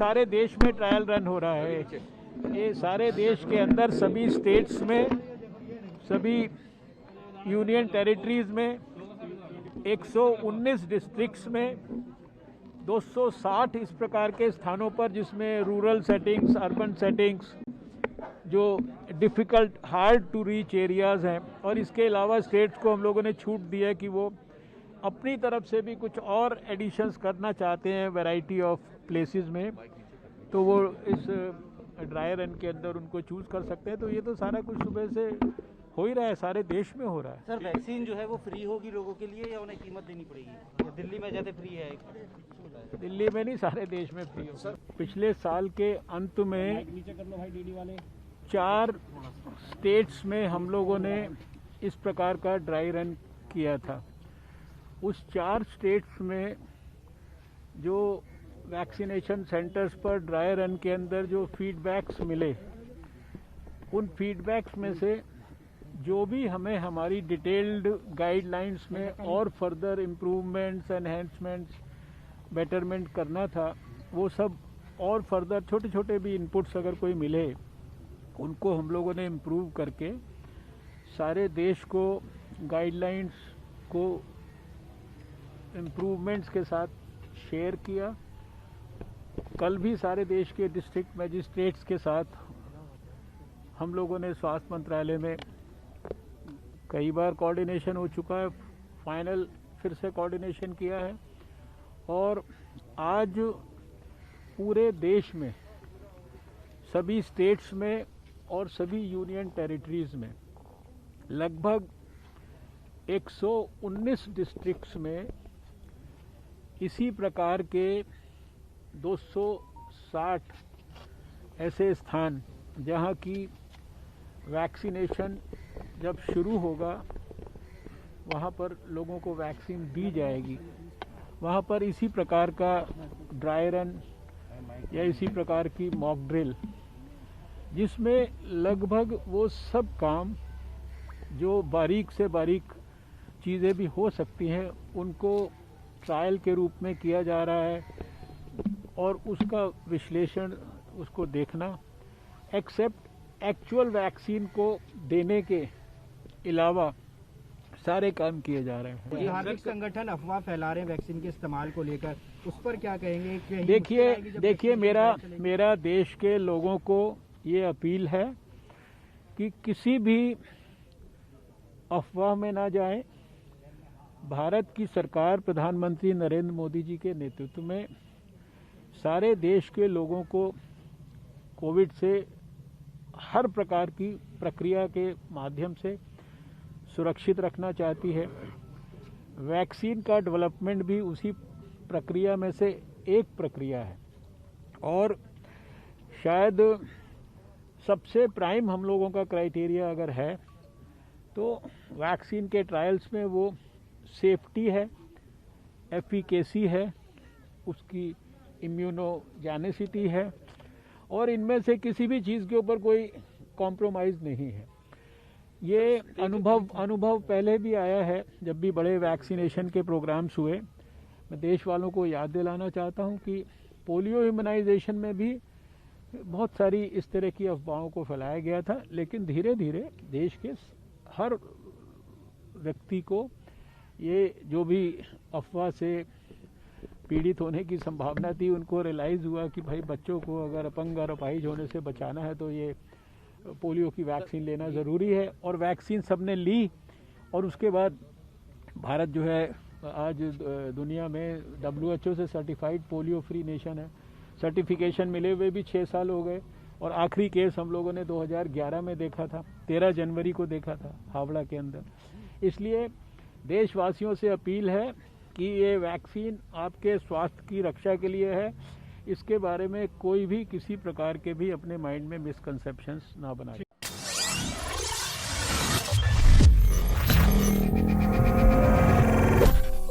सारे देश में ट्रायल रन हो रहा है। ये सारे देश के अंदर सभी स्टेट्स में, सभी यूनियन टेरिटरीज में, 119 डिस्ट्रिक्ट्स में, 260 इस प्रकार के स्थानों पर जिसमें रूरल सेटिंग्स, अर्बन सेटिंग्स, जो difficult hard to reach areas हैं, और इसके अलावा स्टेट्स को हम लोगों ने छूट दी है कि वो अपनी तरफ से भी कुछ और एडिशंस करना चाहते हैं वैरायटी ऑफ प्लेसेस में, तो वो इस ड्राई रन के अंदर उनको चूज़ कर सकते हैं। तो ये तो सारा कुछ सुबह से हो ही रहा है, सारे देश में हो रहा है। सर, वैक्सीन जो है वो फ्री होगी लोगों के लिए या उन्हें कीमत देनी पड़ेगी? दिल्ली में ज़्यादा फ्री है? दिल्ली में नहीं, सारे देश में फ्री हो। पिछले साल के अंत में 4 स्टेट्स में हम लोगों ने इस प्रकार का ड्राई रन किया था। उस 4 स्टेट्स में जो वैक्सीनेशन सेंटर्स पर ड्राई रन के अंदर जो फीडबैक्स मिले, उन फीडबैक्स में से जो भी हमें हमारी डिटेल्ड गाइडलाइंस में और फर्दर इम्प्रूवमेंट्स, एनहेंसमेंट्स, बेटरमेंट करना था, वो सब और फर्दर छोटे छोटे भी इनपुट्स अगर कोई मिले, उनको हम लोगों ने इम्प्रूव करके सारे देश को गाइडलाइंस को इम्प्रूवमेंट्स के साथ शेयर किया। कल भी सारे देश के डिस्ट्रिक्ट मजिस्ट्रेट्स के साथ हम लोगों ने स्वास्थ्य मंत्रालय में कई बार कोऑर्डिनेशन हो चुका है, फाइनल फिर से कोऑर्डिनेशन किया है, और आज पूरे देश में सभी स्टेट्स में और सभी यूनियन टेरिटरीज में लगभग 119 डिस्ट्रिक्ट्स में इसी प्रकार के 260 ऐसे स्थान जहां की वैक्सीनेशन जब शुरू होगा वहां पर लोगों को वैक्सीन दी जाएगी, वहां पर इसी प्रकार का ड्राई रन या इसी प्रकार की मॉक ड्रिल, जिसमें लगभग वो सब काम जो बारीक से बारीक चीज़ें भी हो सकती हैं उनको ट्रायल के रूप में किया जा रहा है, और उसका विश्लेषण, उसको देखना, एक्सेप्ट एक्चुअल वैक्सीन को देने के अलावा सारे काम किए जा रहे हैं। धार्मिक संगठन अफवाह फैला रहे हैं वैक्सीन के इस्तेमाल को लेकर, उस पर क्या कहेंगे? देखिए मेरा देश के लोगों को ये अपील है कि किसी भी अफवाह में ना जाएं। भारत की सरकार, प्रधानमंत्री नरेंद्र मोदी जी के नेतृत्व में सारे देश के लोगों को कोविड से हर प्रकार की प्रक्रिया के माध्यम से सुरक्षित रखना चाहती है। वैक्सीन का डेवलपमेंट भी उसी प्रक्रिया में से एक प्रक्रिया है, और शायद सबसे प्राइम हम लोगों का क्राइटेरिया अगर है तो वैक्सीन के ट्रायल्स में वो सेफ्टी है, एफिकेसी है, उसकी इम्यूनोजेनिसिटी है, और इनमें से किसी भी चीज़ के ऊपर कोई कॉम्प्रोमाइज़ नहीं है। ये अनुभव पहले भी आया है जब भी बड़े वैक्सीनेशन के प्रोग्राम्स हुए। मैं देश वालों को याद दिलाना चाहता हूं कि पोलियो इम्यूनाइजेशन में भी बहुत सारी इस तरह की अफवाहों को फैलाया गया था, लेकिन धीरे धीरे देश के हर व्यक्ति को ये जो भी अफवाह से पीड़ित होने की संभावना थी, उनको रियलाइज़ हुआ कि भाई बच्चों को अगर अपंग और अपाहिज होने से बचाना है तो ये पोलियो की वैक्सीन लेना ज़रूरी है। और वैक्सीन सबने ली, और उसके बाद भारत जो है आज दुनिया में WHO से सर्टिफाइड पोलियो फ्री नेशन है। सर्टिफिकेशन मिले हुए भी 6 साल हो गए, और आखिरी केस हम लोगों ने 2011 में देखा था, 13 जनवरी को देखा था हावड़ा के अंदर। इसलिए देशवासियों से अपील है कि ये वैक्सीन आपके स्वास्थ्य की रक्षा के लिए है। इसके बारे में कोई भी किसी प्रकार के भी अपने माइंड में मिसकंसेप्शंस ना बनाए।